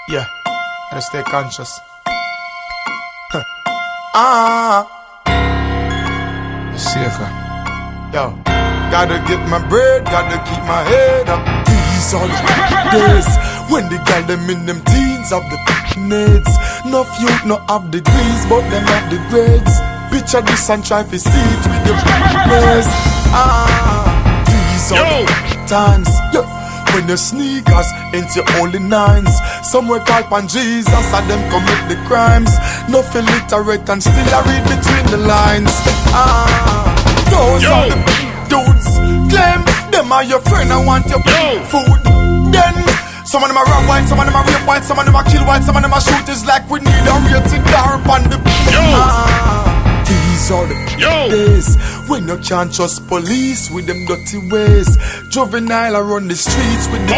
Yeah, gotta stay conscious. Shaker. Yo, gotta get my bread, gotta keep my head up. These are the days when the gal them in them teens have the needs. No youth, no have degrees, but them have the grades. Picture this and try to see it with your eyes. These are the times. Yo. When your sneakers ain't your only nines. Somewhere called pan Jesus and them commit the crimes. No illiterate and still I read between the lines. Those are the dudes claim them are your friend and want your food. Then some of them are rob white, some of them are rape white, some of them are kill white, some of them are shooters like we need a rated dark on the These are the days when you can't trust police with them dirty ways. Juvenile run the streets with the